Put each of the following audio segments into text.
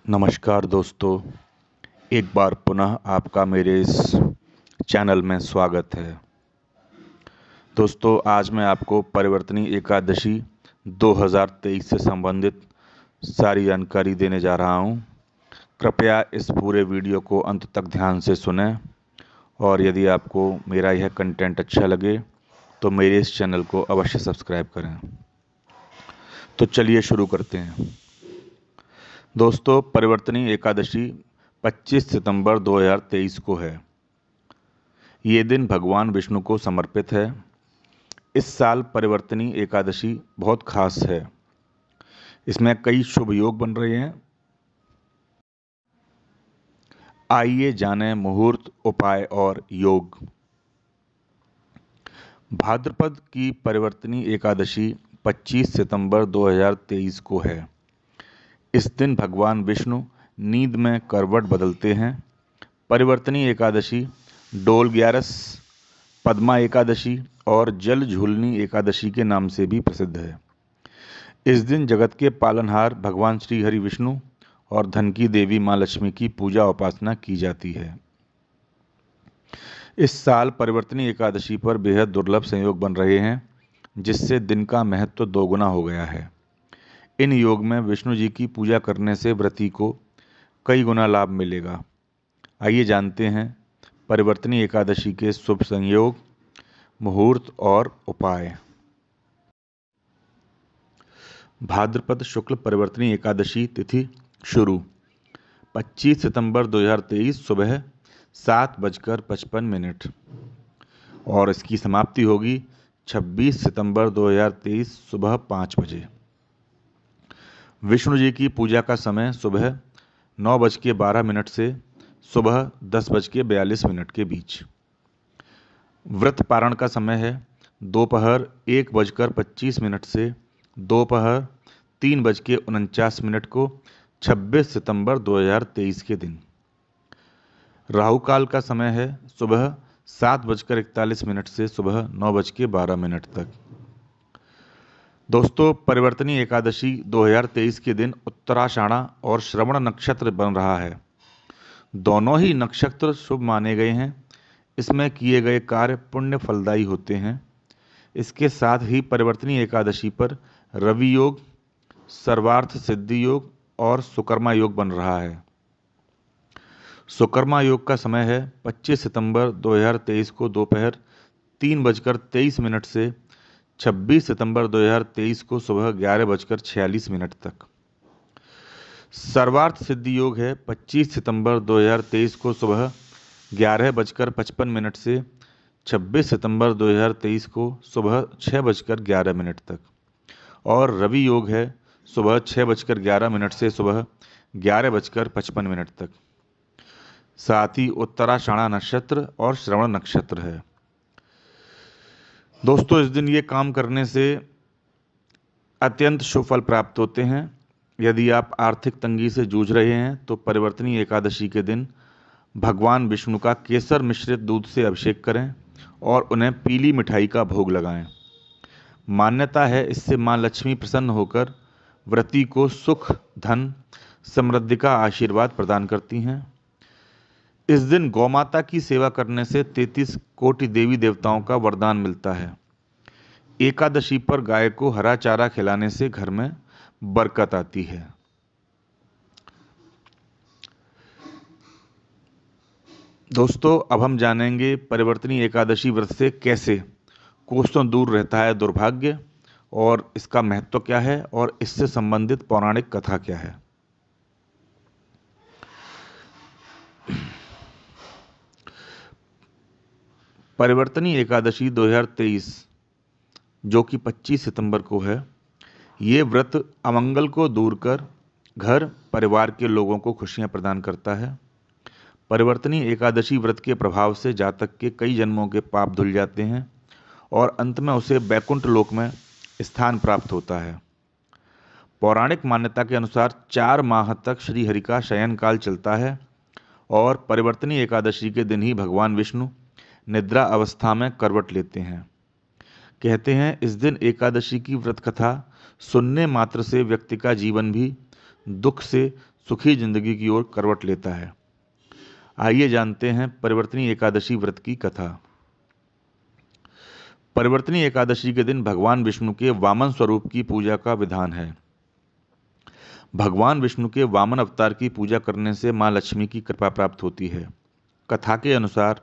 नमस्कार दोस्तों, एक बार पुनः आपका मेरे इस चैनल में स्वागत है। दोस्तों, आज मैं आपको परिवर्तनी एकादशी 2023 से संबंधित सारी जानकारी देने जा रहा हूं। कृपया इस पूरे वीडियो को अंत तक ध्यान से सुनें और यदि आपको मेरा यह कंटेंट अच्छा लगे तो मेरे इस चैनल को अवश्य सब्सक्राइब करें। तो चलिए शुरू करते हैं। दोस्तों, परिवर्तनी एकादशी 25 सितंबर 2023 को है। ये दिन भगवान विष्णु को समर्पित है। इस साल परिवर्तनी एकादशी बहुत खास है। इसमें कई शुभ योग बन रहे हैं। आइए जानें मुहूर्त, उपाय और योग। भाद्रपद की परिवर्तनी एकादशी 25 सितंबर 2023 को है। इस दिन भगवान विष्णु नींद में करवट बदलते हैं। परिवर्तनी एकादशी डोल ग्यारस, पद्मा एकादशी और जल झूलनी एकादशी के नाम से भी प्रसिद्ध है। इस दिन जगत के पालनहार भगवान श्री हरि विष्णु और धन की देवी माँ लक्ष्मी की पूजा उपासना की जाती है। इस साल परिवर्तनी एकादशी पर बेहद दुर्लभ संयोग बन रहे हैं, जिससे दिन का महत्व दोगुना हो गया है। इन योग में विष्णु जी की पूजा करने से व्रती को कई गुना लाभ मिलेगा। आइए जानते हैं परिवर्तनी एकादशी के शुभ संयोग, मुहूर्त और उपाय। भाद्रपद शुक्ल परिवर्तनी एकादशी तिथि शुरू 25 सितंबर 2023 सुबह 7:55 और इसकी समाप्ति होगी 26 सितंबर 2023 सुबह 5 बजे। विष्णु जी की पूजा का समय सुबह 9:12 से सुबह 10:42 के बीच। व्रत पारण का समय है दोपहर 1:25 से दोपहर 3:49 को 26 सितंबर 2023 के दिन। राहु काल का समय है सुबह 7:41 से सुबह 9:12 तक। दोस्तों, परिवर्तनी एकादशी 2023 के दिन उत्तराषाढ़ा और श्रवण नक्षत्र बन रहा है। दोनों ही नक्षत्र शुभ माने गए हैं। इसमें किए गए कार्य पुण्य फलदायी होते हैं। इसके साथ ही परिवर्तनी एकादशी पर रवि योग, सर्वार्थ सिद्धि योग और सुकर्मा योग बन रहा है। सुकर्मा योग का समय है 25 सितंबर 2023 को दोपहर 3:23 से 26 सितंबर 2023 को सुबह 11:46 तक। सर्वार्थ सिद्धि योग है 25 सितंबर 2023 को सुबह 11:55 से 26 सितंबर 2023 को सुबह 6:11 तक। और रवि योग है सुबह 6:11 से सुबह 11:55 तक। साथ ही उत्तराषाढ़ा नक्षत्र और श्रवण नक्षत्र है। दोस्तों, इस दिन ये काम करने से अत्यंत शुभ फल प्राप्त होते हैं। यदि आप आर्थिक तंगी से जूझ रहे हैं तो परिवर्तनी एकादशी के दिन भगवान विष्णु का केसर मिश्रित दूध से अभिषेक करें और उन्हें पीली मिठाई का भोग लगाएं। मान्यता है इससे मां लक्ष्मी प्रसन्न होकर व्रती को सुख, धन, समृद्धि का आशीर्वाद प्रदान करती हैं। इस दिन गौमाता की सेवा करने से 33 कोटि देवी देवताओं का वरदान मिलता है। एकादशी पर गाय को हरा चारा खिलाने से घर में बरकत आती है। दोस्तों, अब हम जानेंगे परिवर्तनी एकादशी व्रत से कैसे कोसों दूर रहता है दुर्भाग्य और इसका महत्व क्या है और इससे संबंधित पौराणिक कथा क्या है। परिवर्तनी एकादशी 2023 जो कि 25 सितंबर को है, ये व्रत अमंगल को दूर कर घर परिवार के लोगों को खुशियां प्रदान करता है। परिवर्तनी एकादशी व्रत के प्रभाव से जातक के कई जन्मों के पाप धुल जाते हैं और अंत में उसे बैकुंठ लोक में स्थान प्राप्त होता है। पौराणिक मान्यता के अनुसार 4 माह तक श्री हरि का शयन काल चलता है और परिवर्तनी एकादशी के दिन ही भगवान विष्णु निद्रा अवस्था में करवट लेते हैं। कहते हैं इस दिन एकादशी की व्रत कथा सुनने मात्र से व्यक्ति का जीवन भी दुख से सुखी जिंदगी की ओर करवट लेता है। आइए जानते हैं परिवर्तनी एकादशी व्रत की कथा। परिवर्तनी एकादशी के दिन भगवान विष्णु के वामन स्वरूप की पूजा का विधान है। भगवान विष्णु के वामन अवतार की पूजा करने से मां लक्ष्मी की कृपा प्राप्त होती है। कथा के अनुसार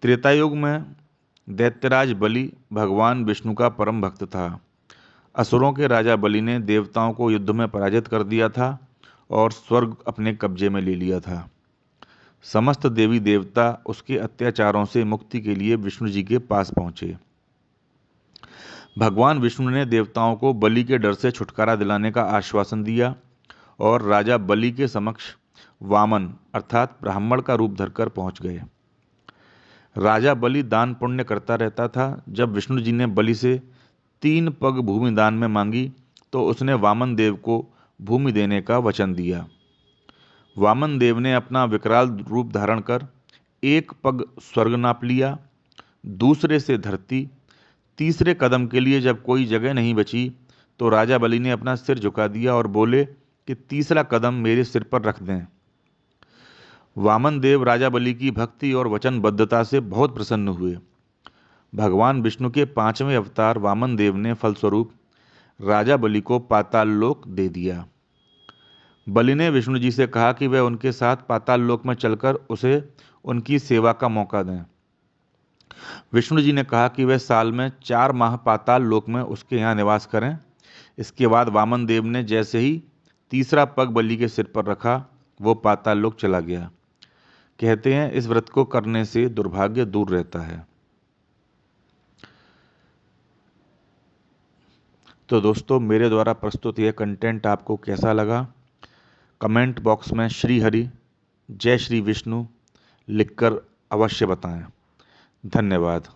त्रेता युग में दैत्यराज बलि भगवान विष्णु का परम भक्त था। असुरों के राजा बलि ने देवताओं को युद्ध में पराजित कर दिया था और स्वर्ग अपने कब्जे में ले लिया था। समस्त देवी देवता उसके अत्याचारों से मुक्ति के लिए विष्णु जी के पास पहुंचे। भगवान विष्णु ने देवताओं को बलि के डर से छुटकारा दिलाने का आश्वासन दिया और राजा बलि के समक्ष वामन अर्थात ब्राह्मण का रूप धरकर पहुंच गए। राजा बलि दान पुण्य करता रहता था। जब विष्णु जी ने बलि से 3 पग भूमि दान में मांगी तो उसने वामन देव को भूमि देने का वचन दिया। वामन देव ने अपना विकराल रूप धारण कर 1 पग स्वर्ग नाप लिया, दूसरे से धरती, तीसरे कदम के लिए जब कोई जगह नहीं बची तो राजा बलि ने अपना सिर झुका दिया और बोले कि तीसरा कदम मेरे सिर पर रख दें। वामन देव राजा बलि की भक्ति और वचनबद्धता से बहुत प्रसन्न हुए। भगवान विष्णु के 5वें अवतार वामन देव ने फलस्वरूप राजा बलि को पाताल लोक दे दिया। बलि ने विष्णु जी से कहा कि वह उनके साथ पाताल लोक में चलकर उसे उनकी सेवा का मौका दें। विष्णु जी ने कहा कि वह साल में 4 माह पाताल लोक में उसके यहाँ निवास करें। इसके बाद वामन देव ने जैसे ही तीसरा पग बलि के सिर पर रखा, वो पाताल लोक चला गया। कहते हैं इस व्रत को करने से दुर्भाग्य दूर रहता है। तो दोस्तों, मेरे द्वारा प्रस्तुत यह कंटेंट आपको कैसा लगा? कमेंट बॉक्स में श्री हरि जय श्री विष्णु लिखकर अवश्य बताएं। धन्यवाद।